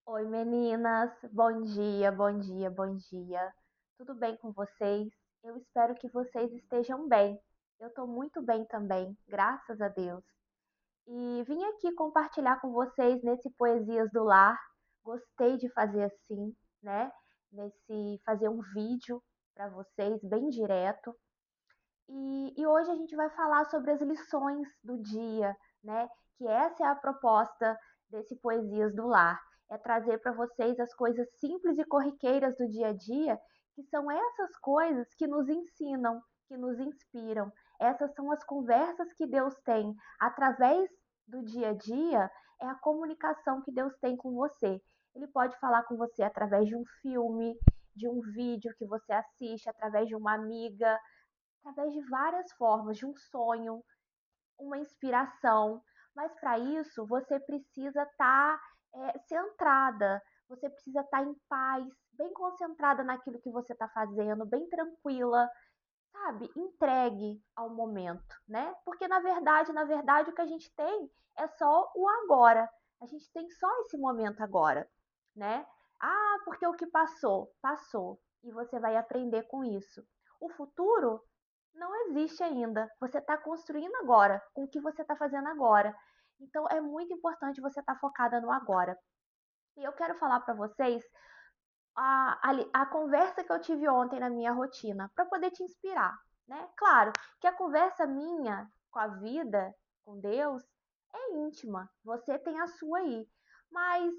Oi, meninas. Bom dia, bom dia, bom dia. Tudo bem com vocês? Eu espero que vocês estejam bem. Eu estou muito bem também, graças a Deus. E vim aqui compartilhar com vocês nesse Poesias do Lar. Gostei de fazer assim, né? Nesse fazer um vídeo para vocês bem direto. E hoje a gente vai falar sobre as lições do dia, né? Que essa é a proposta desse Poesias do Lar, é trazer para vocês as coisas simples e corriqueiras do dia a dia, que são essas coisas que nos ensinam, que nos inspiram. Essas são as conversas que Deus tem através do dia a dia, é a comunicação que Deus tem com você. Ele pode falar com você através de um filme, de um vídeo que você assiste, através de uma amiga, através de várias formas, de um sonho, uma inspiração. Mas para isso você precisa estar centrada, você precisa estar em paz, bem concentrada naquilo que você está fazendo, bem tranquila, sabe? Entregue ao momento, né? Porque na verdade, o que a gente tem é só o agora. A gente tem só esse momento agora, né? Ah, porque o que passou, passou. E você vai aprender com isso. O futuro não existe ainda. Você está construindo agora, com o que você está fazendo agora. Então é muito importante você estar focada no agora. E eu quero falar para vocês a conversa que eu tive ontem na minha rotina, para poder te inspirar, né? Claro que a conversa minha com a vida, com Deus, é íntima, você tem a sua aí, mas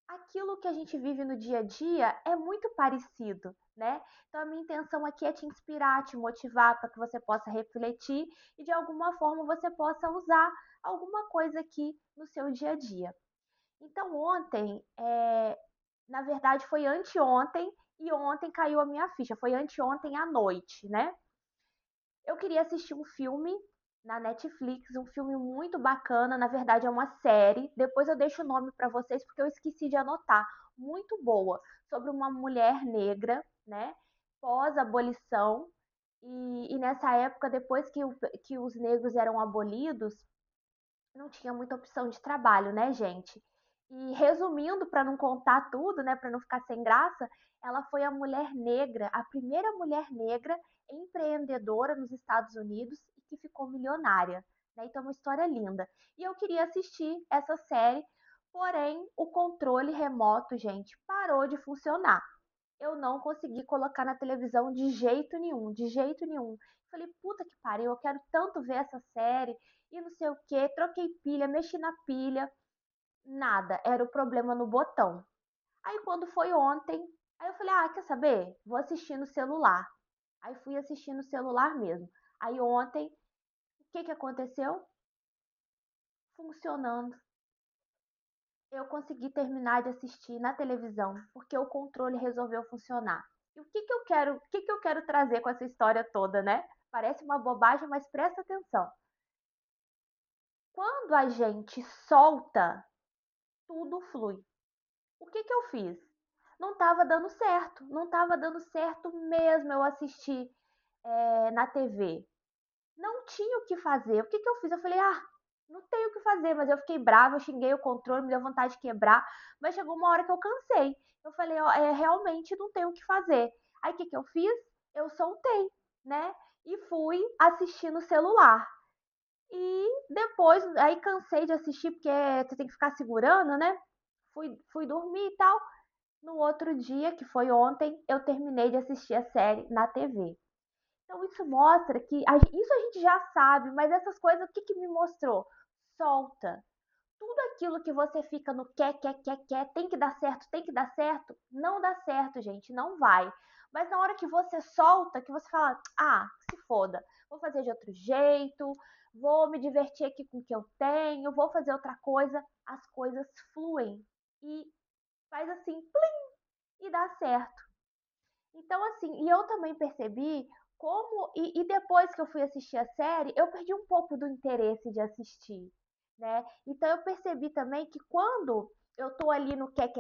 aquilo que a gente vive no dia a dia é muito parecido, né? Então a minha intenção aqui é te inspirar, te motivar para que você possa refletir e de alguma forma você possa usar alguma coisa aqui no seu dia a dia. Então ontem, na verdade foi anteontem e ontem caiu a minha ficha, foi anteontem à noite, né? Eu queria assistir um filme na Netflix, um filme muito bacana, na verdade é uma série, depois eu deixo o nome para vocês porque eu esqueci de anotar, muito boa, sobre uma mulher negra, né? Pós-abolição, e nessa época, depois que os negros eram abolidos, não tinha muita opção de trabalho, né, gente? E resumindo, para não contar tudo, né, para não ficar sem graça, ela foi a mulher negra, a primeira mulher negra empreendedora nos Estados Unidos e que ficou milionária. Né? Então, é uma história linda. E eu queria assistir essa série, porém, o controle remoto, gente, parou de funcionar. Eu não consegui colocar na televisão de jeito nenhum, de jeito nenhum. Falei, puta que pariu, eu quero tanto ver essa série e não sei o que. Troquei pilha, mexi na pilha, nada, era o problema no botão. Aí quando foi ontem, aí eu falei, ah, quer saber? Vou assistir no celular. Aí fui assistir no celular mesmo. Aí ontem, o que que aconteceu? Funcionando. Eu consegui terminar de assistir na televisão, porque o controle resolveu funcionar. E o que que eu quero trazer com essa história toda, né? Parece uma bobagem, mas presta atenção. Quando a gente solta, tudo flui. O que que eu fiz? Não estava dando certo, não estava dando certo mesmo eu assistir na TV. Não tinha o que fazer. O que que eu fiz? Eu falei, ah, não tenho o que fazer, mas eu fiquei brava, eu xinguei o controle, me deu vontade de quebrar, mas chegou uma hora que eu cansei. Eu falei, ó, realmente não tenho o que fazer. Aí o que que eu fiz? Eu soltei, né? E fui assistir no celular. E depois, aí cansei de assistir, porque você tem que ficar segurando, né? Fui dormir e tal. No outro dia, que foi ontem, eu terminei de assistir a série na TV. Então isso mostra que isso a gente já sabe, mas essas coisas o que, que me mostrou? Solta. Tudo aquilo que você fica no quer, tem que dar certo, não dá certo, gente, não vai. Mas na hora que você solta, que você fala, ah, se foda, vou fazer de outro jeito, vou me divertir aqui com o que eu tenho, vou fazer outra coisa, as coisas fluem e faz assim, plim, e dá certo. Então, assim, e eu também percebi como. E depois que eu fui assistir a série, eu perdi um pouco do interesse de assistir, né? Então, eu percebi também que quando eu tô ali no quer,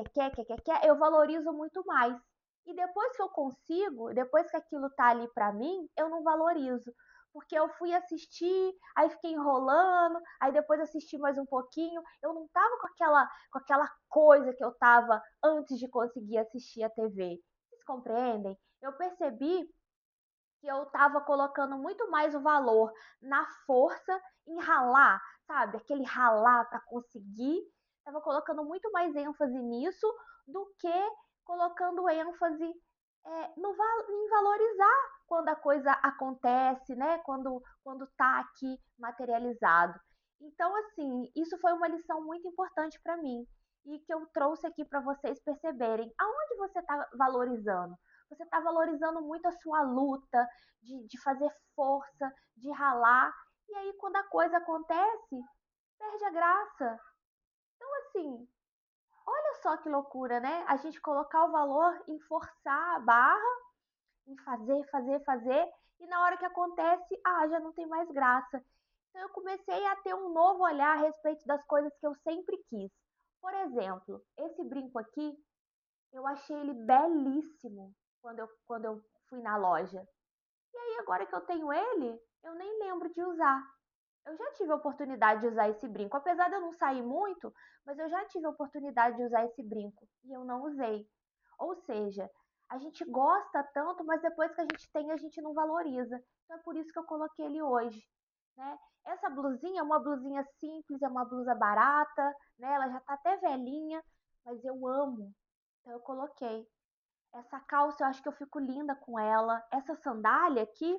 eu valorizo muito mais. E depois que eu consigo, depois que aquilo tá ali pra mim, eu não valorizo. porque eu fui assistir, aí fiquei enrolando, aí depois assisti mais um pouquinho. Eu não tava com aquela coisa que eu tava antes de conseguir assistir a TV. Vocês compreendem? Eu percebi que eu estava colocando muito mais o valor na força, em ralar, sabe? Aquele ralar para conseguir. Estava colocando muito mais ênfase nisso do que colocando ênfase em valorizar quando a coisa acontece, né? Quando tá aqui materializado. Então, assim, isso foi uma lição muito importante para mim e que eu trouxe aqui para vocês perceberem aonde você está valorizando. Você está valorizando muito a sua luta, de fazer força, de ralar. E aí, quando a coisa acontece, perde a graça. Então, assim, olha só que loucura, né? A gente colocar o valor em forçar a barra, em fazer, fazer, fazer, e na hora que acontece, já não tem mais graça. Então, eu comecei a ter um novo olhar a respeito das coisas que eu sempre quis. Por exemplo, esse brinco aqui, eu achei ele belíssimo quando eu fui na loja. E agora que eu tenho ele, eu nem lembro de usar. Eu já tive a oportunidade de usar esse brinco, apesar de eu não sair muito, mas eu já tive a oportunidade de usar esse brinco e eu não usei. Ou seja, a gente gosta tanto, mas depois que a gente tem, a gente não valoriza. Então é por isso que eu coloquei ele hoje, né? Essa blusinha é uma blusinha simples, é uma blusa barata, né? Ela já tá até velhinha, mas eu amo. Então eu coloquei. Essa calça eu acho que eu fico linda com ela. Essa sandália aqui,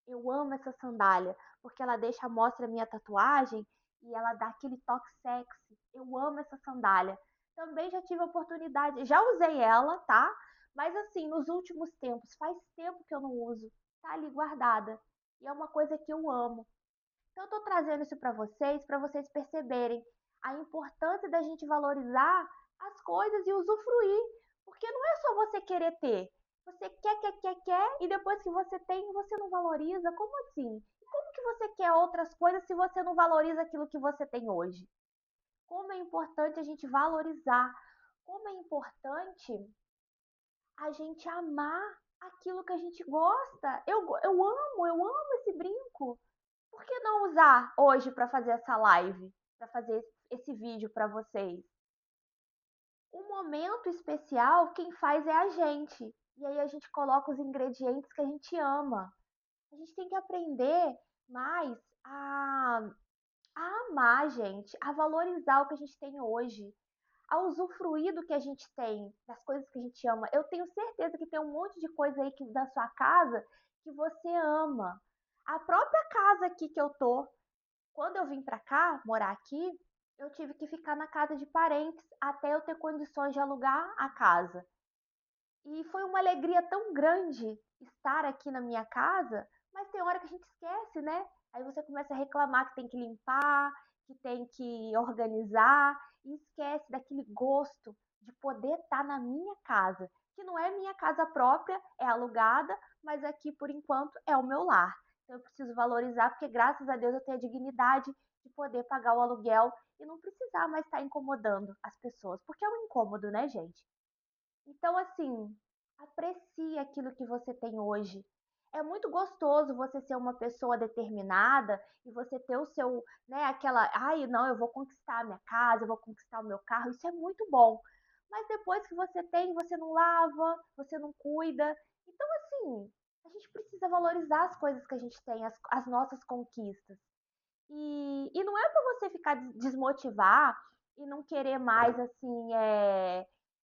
eu amo essa sandália, porque ela deixa, mostra a minha tatuagem e ela dá aquele toque sexy. Eu amo essa sandália. Também já tive a oportunidade, já usei ela, tá? Mas assim, nos últimos tempos, faz tempo que eu não uso. Tá ali guardada. E é uma coisa que eu amo. Então, eu tô trazendo isso para vocês perceberem a importância da gente valorizar as coisas e usufruir. Porque não é só você querer ter. Você quer, e depois que você tem, você não valoriza. Como assim? E como que você quer outras coisas se você não valoriza aquilo que você tem hoje? Como é importante a gente valorizar. Como é importante a gente amar aquilo que a gente gosta. Eu amo esse brinco. Por que não usar hoje para fazer essa live, para fazer esse vídeo para vocês? Um momento especial, quem faz é a gente. E aí a gente coloca os ingredientes que a gente ama. A gente tem que aprender mais a amar, gente, a valorizar o que a gente tem hoje, a usufruir do que a gente tem, das coisas que a gente ama. Eu tenho certeza que tem um monte de coisa aí que, da sua casa que você ama. A própria casa aqui que eu tô, quando eu vim para cá, morar aqui, eu tive que ficar na casa de parentes até eu ter condições de alugar a casa. E foi uma alegria tão grande estar aqui na minha casa, mas tem hora que a gente esquece, né? Aí você começa a reclamar que tem que limpar, que tem que organizar, e esquece daquele gosto de poder estar na minha casa, que não é minha casa própria, é alugada, mas aqui por enquanto é o meu lar. Então eu preciso valorizar, porque graças a Deus eu tenho a dignidade de poder pagar o aluguel e não precisar mais estar incomodando as pessoas, porque é um incômodo, né, gente? Então, assim, aprecie aquilo que você tem hoje. É muito gostoso você ser uma pessoa determinada e você ter o seu, né, aquela, ai, não, eu vou conquistar a minha casa, eu vou conquistar o meu carro, isso é muito bom. Mas depois que você tem, você não lava, você não cuida. Então, assim, a gente precisa valorizar as coisas que a gente tem, as nossas conquistas. E não é para você ficar desmotivar e não querer mais, assim,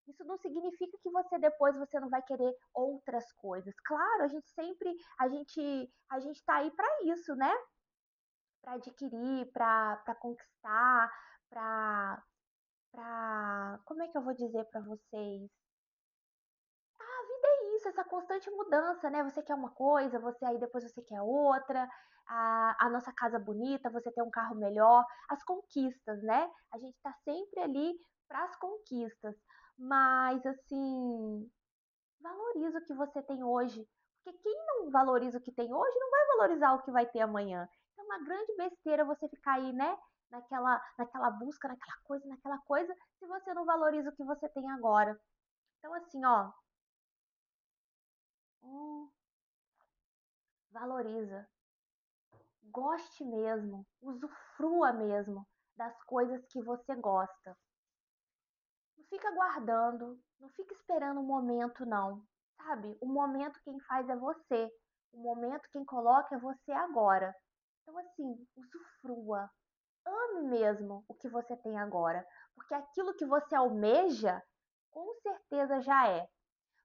isso não significa que você depois você não vai querer outras coisas. Claro, a gente sempre, a gente tá aí para isso, né? Para adquirir, para conquistar, para, como é que eu vou dizer para vocês? É isso, essa constante mudança, né? Você quer uma coisa, você aí depois você quer outra. A nossa casa bonita, você ter um carro melhor, as conquistas, né? A gente tá sempre ali para as conquistas. Mas assim, valoriza o que você tem hoje, porque quem não valoriza o que tem hoje não vai valorizar o que vai ter amanhã. É uma grande besteira você ficar aí, né? Naquela busca, naquela coisa, se você não valoriza o que você tem agora. Então, assim, ó, hum, valoriza. goste mesmo, usufrua mesmo das coisas que você gosta. Não fica guardando, não fica esperando o momento, não. Sabe? O momento quem faz é você. O momento quem coloca é você agora. Então, assim, usufrua. Ame mesmo o que você tem agora. Porque aquilo que você almeja, com certeza já é.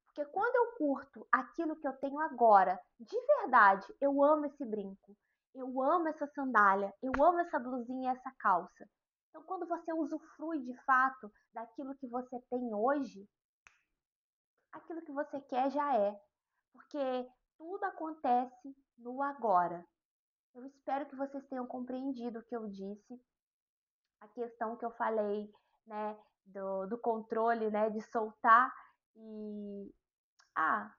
Porque quando eu curto aquilo que eu tenho agora, de verdade, eu amo esse brinco, eu amo essa sandália, eu amo essa blusinha e essa calça. Então, quando você usufrui de fato daquilo que você tem hoje, aquilo que você quer já é. Porque tudo acontece no agora. Eu espero que vocês tenham compreendido o que eu disse, a questão que eu falei, né, do controle, né, de soltar e ah,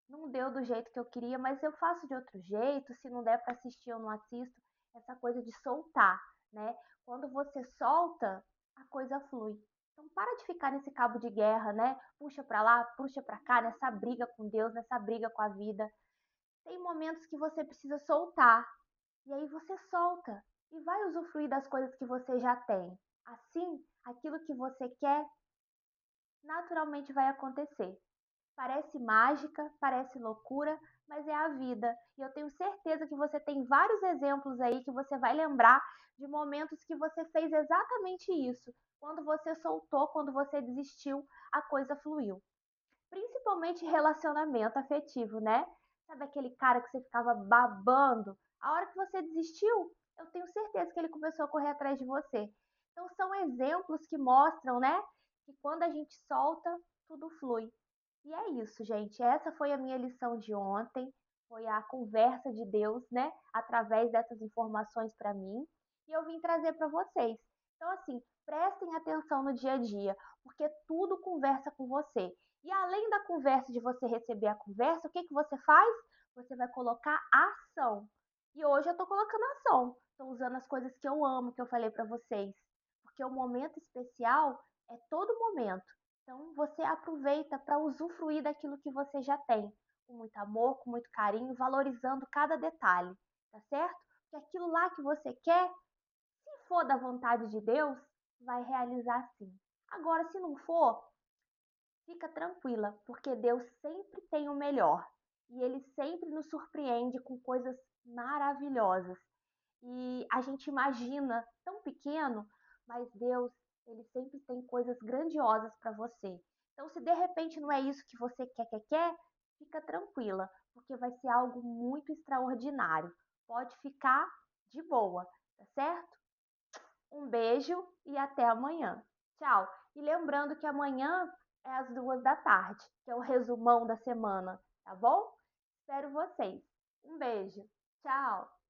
não deu do jeito que eu queria, mas eu faço de outro jeito. Se não der para assistir, eu não assisto. Essa coisa de soltar, né? Quando você solta, a coisa flui. Então para de ficar nesse cabo de guerra, né? Puxa para lá, puxa para cá, nessa briga com Deus, nessa briga com a vida. Tem momentos que você precisa soltar. E aí você solta e vai usufruir das coisas que você já tem. Assim, aquilo que você quer naturalmente vai acontecer. Parece mágica, parece loucura, mas é a vida. E eu tenho certeza que você tem vários exemplos aí que você vai lembrar de momentos que você fez exatamente isso. Quando você soltou, quando você desistiu, a coisa fluiu. Principalmente relacionamento afetivo, né? Sabe aquele cara que você ficava babando? A hora que você desistiu, eu tenho certeza que ele começou a correr atrás de você. Então são exemplos que mostram, né? Que quando a gente solta, tudo flui. E é isso, gente. Essa foi a minha lição de ontem. Foi a conversa de Deus, né? Através dessas informações para mim. E eu vim trazer para vocês. Então, assim, prestem atenção no dia a dia, porque tudo conversa com você. E além da conversa, de você receber a conversa, o que que você faz? Você vai colocar ação. E hoje eu estou colocando ação. Estou usando as coisas que eu amo, que eu falei para vocês. Porque o momento especial é todo momento. Então você aproveita para usufruir daquilo que você já tem, com muito amor, com muito carinho, valorizando cada detalhe, tá certo? Porque aquilo lá que você quer, se for da vontade de Deus, vai realizar sim. Agora, se não for, fica tranquila, porque Deus sempre tem o melhor e Ele sempre nos surpreende com coisas maravilhosas. E a gente imagina tão pequeno, mas Deus, ele sempre tem coisas grandiosas para você. Então, se de repente não é isso que você quer, fica tranquila, porque vai ser algo muito extraordinário. Pode ficar de boa, tá certo? Um beijo e até amanhã. Tchau. E lembrando que amanhã é às 2 da tarde, que é o resumão da semana, tá bom? Espero vocês. Um beijo. Tchau.